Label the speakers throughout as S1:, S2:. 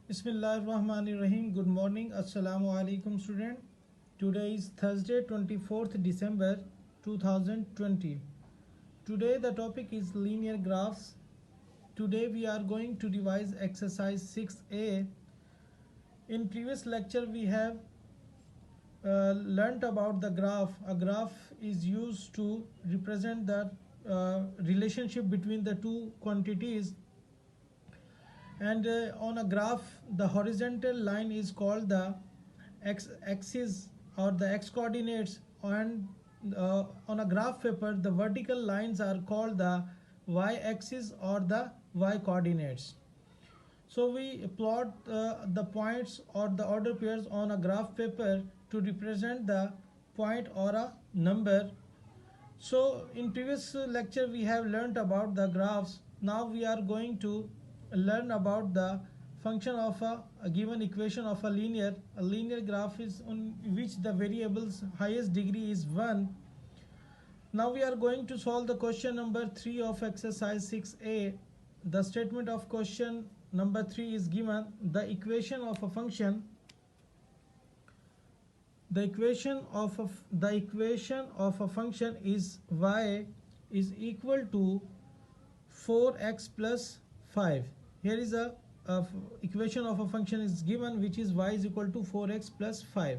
S1: Bismillahirrahmanirrahim. Good morning. Assalamu alaikum student. Today is Thursday 24th December 2020. Today the topic is linear graphs. Today we are going to revise exercise 6a. In previous lecture we have learnt about the graph. A graph is used to represent the relationship between the two quantities, and on a graph the horizontal line is called the x-axis or the x coordinates, and on a graph paper the vertical lines are called the y-axis or the y coordinates. So we plot the points or the order pairs on a graph paper to represent the point or a number. So in previous lecture we have learnt about the graphs. Now we are going to learn about the function of a given equation of a linear graph is on which the variable's highest degree is 1. Now we are going to solve the question number 3 of exercise 6a. The statement of question number 3 is given. The equation of a function is y is equal to 4x plus 5. Here is a equation of a function is given which is y is equal to 4x plus 5.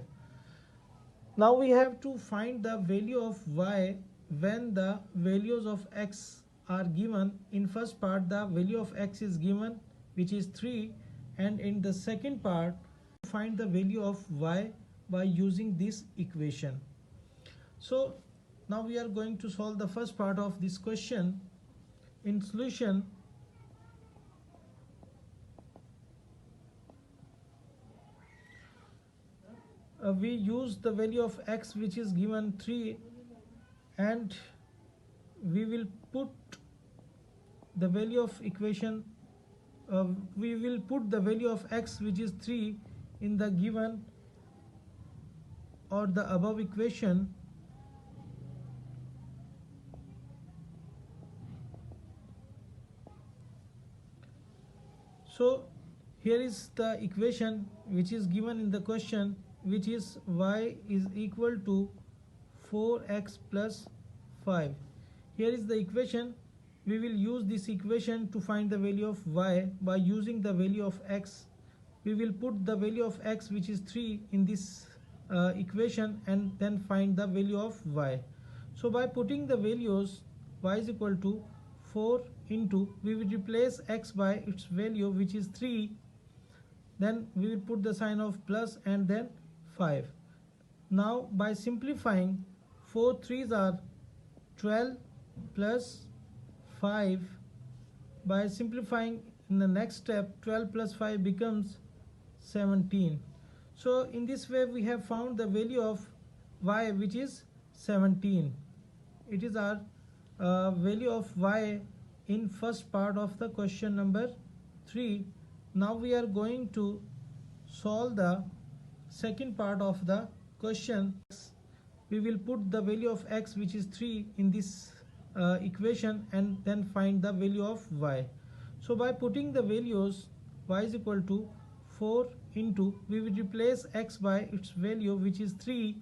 S1: Now we have to find the value of y when the values of x are given. In first part the value of x is given which is 3, and in the second part find the value of y by using this equation. So now we are going to solve the first part of this question. In solution, we use the value of x which is given 3, and we will put the value of x which is 3 in the given or the above equation. So here is the equation which is given in the question, which is y is equal to 4x plus 5. Here is the equation. We will use this equation to find the value of y by using the value of x. We will put the value of x which is 3 in this equation and then find the value of y. So by putting the values, y is equal to 4 into, we will replace x by its value which is 3, then we will put the sign of plus and then 5. Now by simplifying, 4 3s are 12 plus 5. By simplifying in the next step, 12 plus 5 becomes 17. So in this way we have found the value of y which is 17. It is our value of y in first part of the question number 3. Now we are going to solve the second part of the question. We will put the value of x which is 3 in this equation and then find the value of y. So by putting the values, y is equal to 4 into, we will replace x by its value which is 3,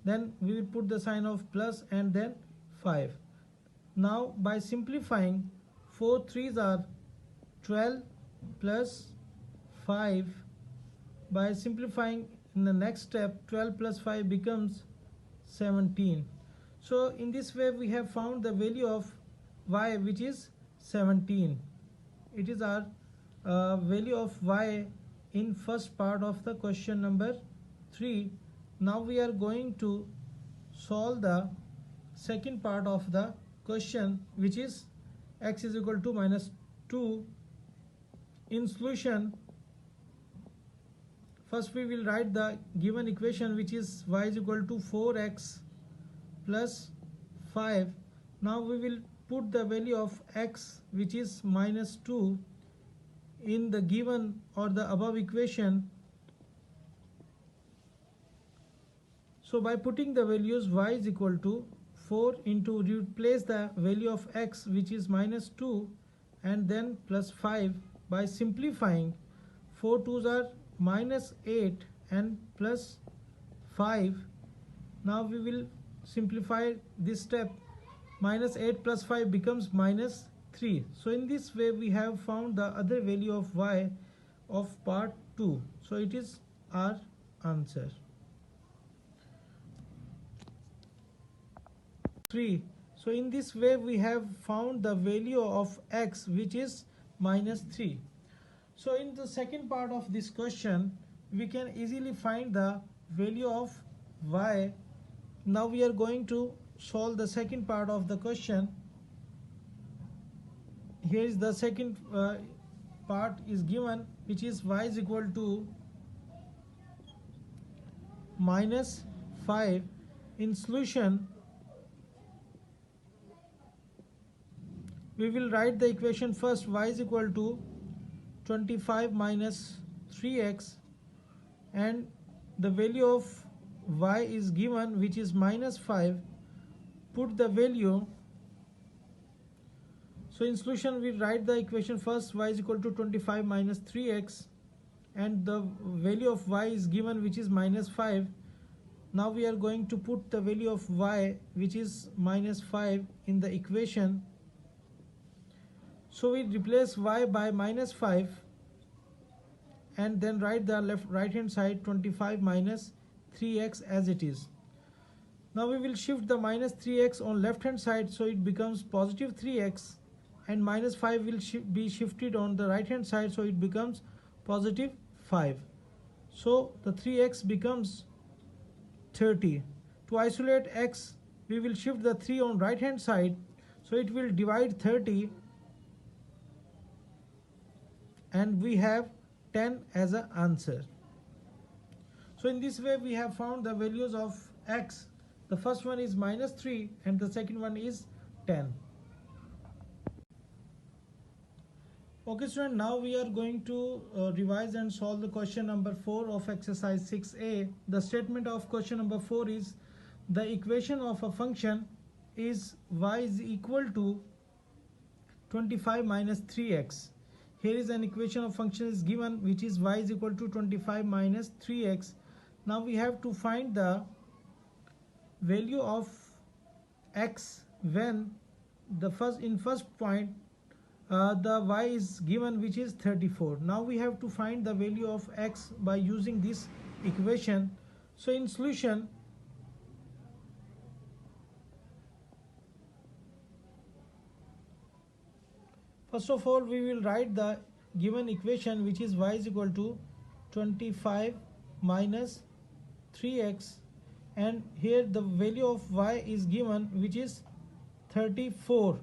S1: then we will put the sign of plus and then 5. Now by simplifying, 4 3s are 12 plus 5. By simplifying in the next step, 12 plus 5 becomes 17. So in this way we have found the value of y which is 17. It is our value of y in first part of the question number 3. Now we are going to solve the second part of the question, which is x is equal to minus 2. In solution, first we will write the given equation which is y is equal to 4x plus 5. Now we will put the value of x which is minus 2 in the given or the above equation. So by putting the values, y is equal to 4 into, replace the value of x which is minus 2 and then plus 5. By simplifying, 4 twos are minus 8 and plus 5. Now we will simplify this step. Minus 8 plus 5 becomes minus 3. So in this way we have found the other value of y of part 2. So it is our answer. 3. So in this way we have found the value of x, which is minus 3. So in the second part of this question we can easily find the value of y. Now we are going to solve the second part of the question. Here is the second part is given, which is y is equal to minus 5. In solution we will write the equation first. Y is equal to 25 minus 3x, and the value of y is given, which is minus 5. Put the value. So in solution we write the equation first. Y is equal to 25 minus 3x, and the value of y is given, which is minus 5. Now we are going to put the value of y, which is minus 5, in the equation. So we replace y by minus 5 and then write the right hand side 25 minus 3x as it is. Now we will shift the minus 3x on left hand side, so it becomes positive 3x, and minus 5 will be shifted on the right hand side, so it becomes positive 5. So the 3x becomes 30. To isolate x we will shift the 3 on right hand side, so it will divide 30, and we have 10 as an answer. So in this way we have found the values of x. The first one is minus 3 and the second one is 10. Okay student, now we are going to revise and solve the question number 4 of exercise 6a. The statement of question number 4 is the equation of a function is y is equal to 25 minus 3x. Here is an equation of function is given, which is y is equal to 25 minus 3x. Now we have to find the value of x when the first point the y is given, which is 34. Now we have to find the value of x by using this equation. So in solution first of all we will write the given equation, which is y is equal to 25 minus 3x, and here the value of y is given, which is 34.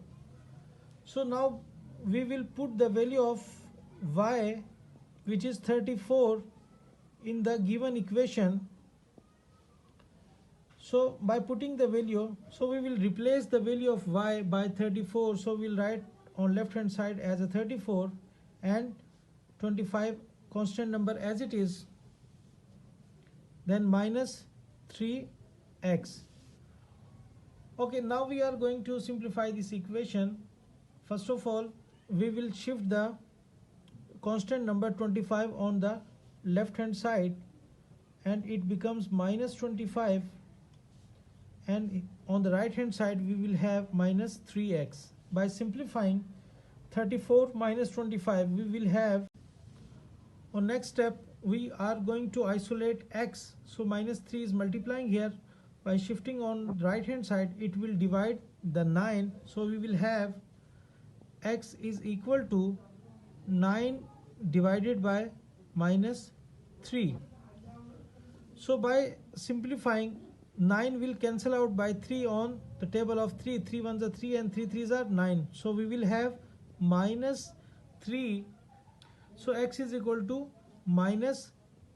S1: So now we will put the value of y, which is 34, in the given equation. So by putting the value, so we will replace the value of y by 34. So we'll write on left hand side as a 34 and 25 constant number as it is, then minus 3x. Okay, now we are going to simplify this equation. First of all we will shift the constant number 25 on the left hand side, and it becomes minus 25, and on the right hand side we will have minus 3x. By simplifying 34 minus 25, we will have, on next step we are going to isolate x. So minus 3 is multiplying here. By shifting on right hand side it will divide the 9. So we will have x is equal to 9 divided by minus 3. So by simplifying, 9 will cancel out by 3 on the table of 3. 3 ones are 3 and 3 threes are 9. So we will have minus 3. So x is equal to minus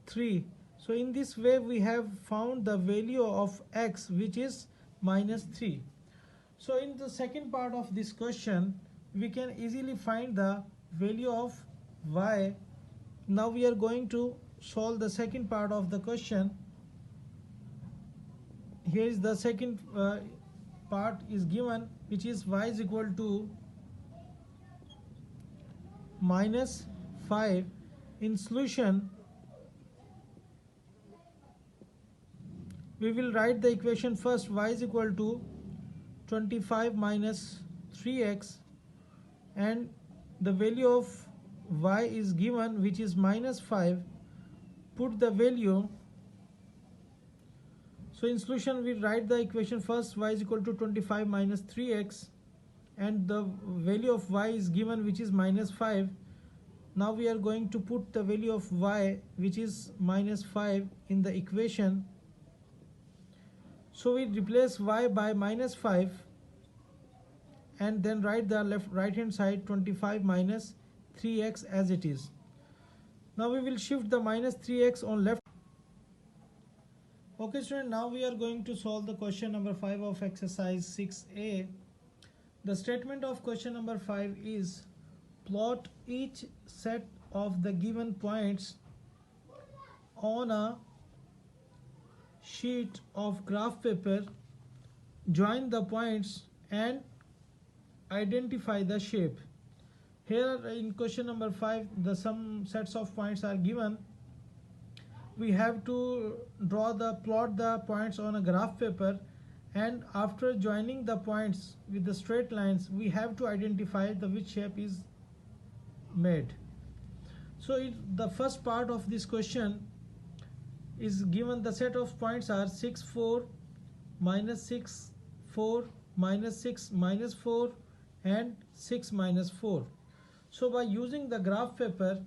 S1: 3. So in this way we have found the value of x, which is minus 3. So in the second part of this question we can easily find the value of y. Now we are going to solve the second part of the question. Here is the second part is given, which is y is equal to minus 5. In solution, we will write the equation first. Y is equal to 25 minus 3x, and the value of y is given, which is minus 5. Put the value. So in solution, we write the equation first. Y is equal to 25 minus 3x, and the value of y is given, which is minus 5. Now we are going to put the value of y, which is minus 5, in the equation. So we replace y by minus 5 and then write the right hand side 25 minus 3x as it is. Now we will shift the minus 3x on left. Okay student, now we are going to solve the question number 5 of exercise 6a. The statement of question number 5 is: plot each set of the given points on a sheet of graph paper, join the points and identify the shape. Here in question number 5, some sets of points are given. We have to plot the points on a graph paper, and after joining the points with the straight lines, we have to identify which shape is made. So the first part of this question is given. The set of points are 6, 4, minus 6, 4, minus 6, minus 4, and 6, minus 4. So by using the graph paper,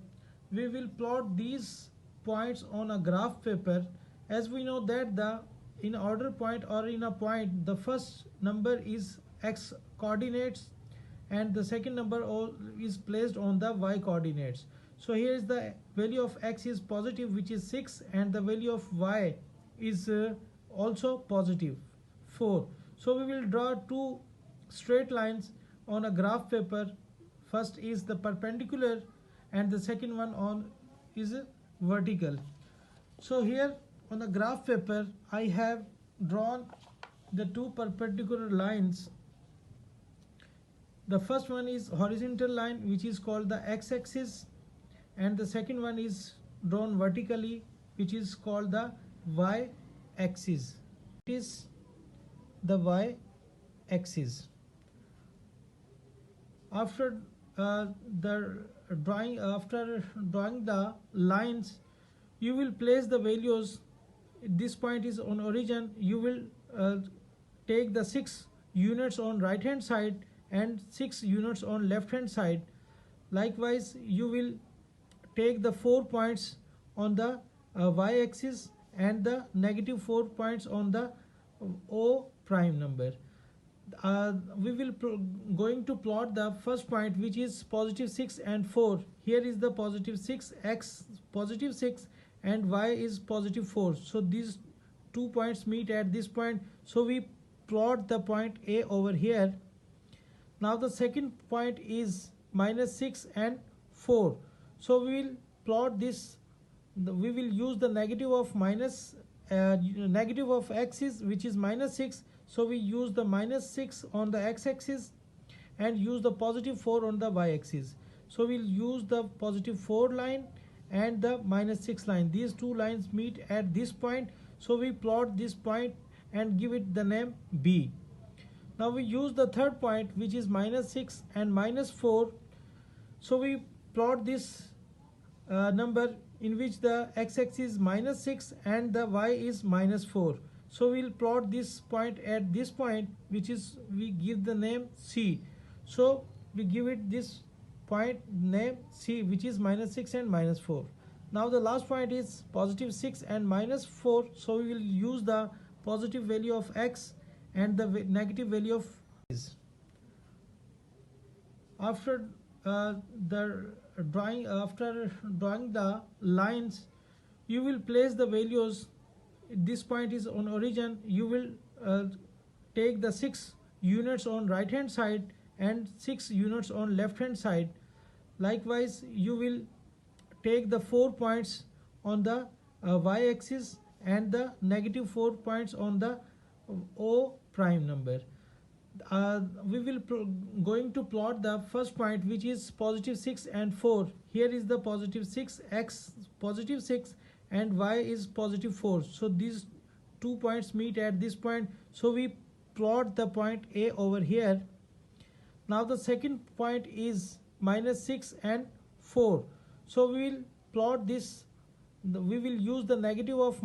S1: we will plot these points on a graph paper. As we know that in order point or in a point, the first number is x coordinates and the second number is placed on the y coordinates. So here is the value of x is positive, which is 6, and the value of y is also positive, 4. So we will draw two straight lines on a graph paper. First is the perpendicular and the second one is vertical. So here on the graph paper, I have drawn the two perpendicular lines. The first one is horizontal line, which is called the x-axis, and the second one is drawn vertically, which is called the y-axis. It is the y-axis. After drawing the lines, you will place the values. This point is on origin. You will take the 6 units on right hand side and 6 units on left hand side. Likewise, you will take the 4 points on the y-axis and the negative 4 points on the O prime number. We will going to plot the first point, which is positive 6 and 4. Here is the positive 6, x positive 6, and y is positive 4. So these 2 points meet at this point. So we plot the point A over here. Now the second point is minus 6 and 4. So we will plot this. We will use the negative of negative of x is, which is minus 6. So we use the minus 6 on the x-axis and use the positive 4 on the y-axis. So we'll use the positive 4 line and the minus 6 line. These two lines meet at this point. So we plot this point and give it the name B. Now we use the third point, which is minus 6 and minus 4. So we plot this number in which the x-axis is minus 6 and the y is minus 4. So we'll plot this point at this point, which is, we give the name C. So we give it this point name C, which is minus 6 and minus 4. Now the last point is positive 6 and minus 4. So we will use the positive value of x and the negative value of y. After drawing the lines, you will place the values. This point is on origin. You will take the 6 units on right hand side and 6 units on left hand side. Likewise, you will take the 4 points on the y-axis and the negative 4 points on the O prime number. we will going to plot the first point, which is positive 6 and 4. Here is the positive 6, x positive 6, and y is positive 4. So these 2 points meet at this point, so we plot the point A over here. Now the second point is minus 6 and 4. So we will plot this, we will use the negative of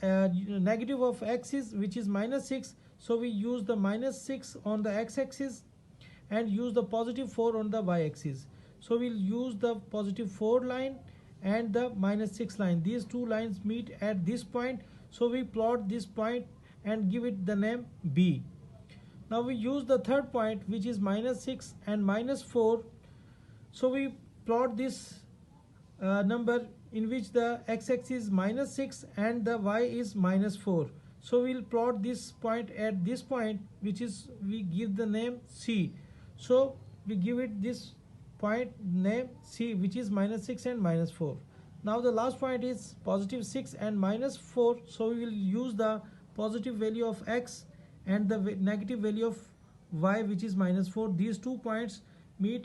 S1: negative of x is, which is minus 6. So we use the minus 6 on the x-axis and use the positive 4 on the y-axis. So we'll use the positive 4 line and the minus 6 line. These two lines meet at this point. So we plot this point and give it the name B. Now we use the third point, which is minus 6 and minus 4. So we plot this number in which the x-axis is minus 6 and the y is minus 4. So we'll plot this point at this point, which is, we give the name C. So we give it this point name C, which is minus 6 and minus 4. Now the last point is positive 6 and minus 4. So we will use the positive value of x and the negative value of y, which is minus 4. These 2 points meet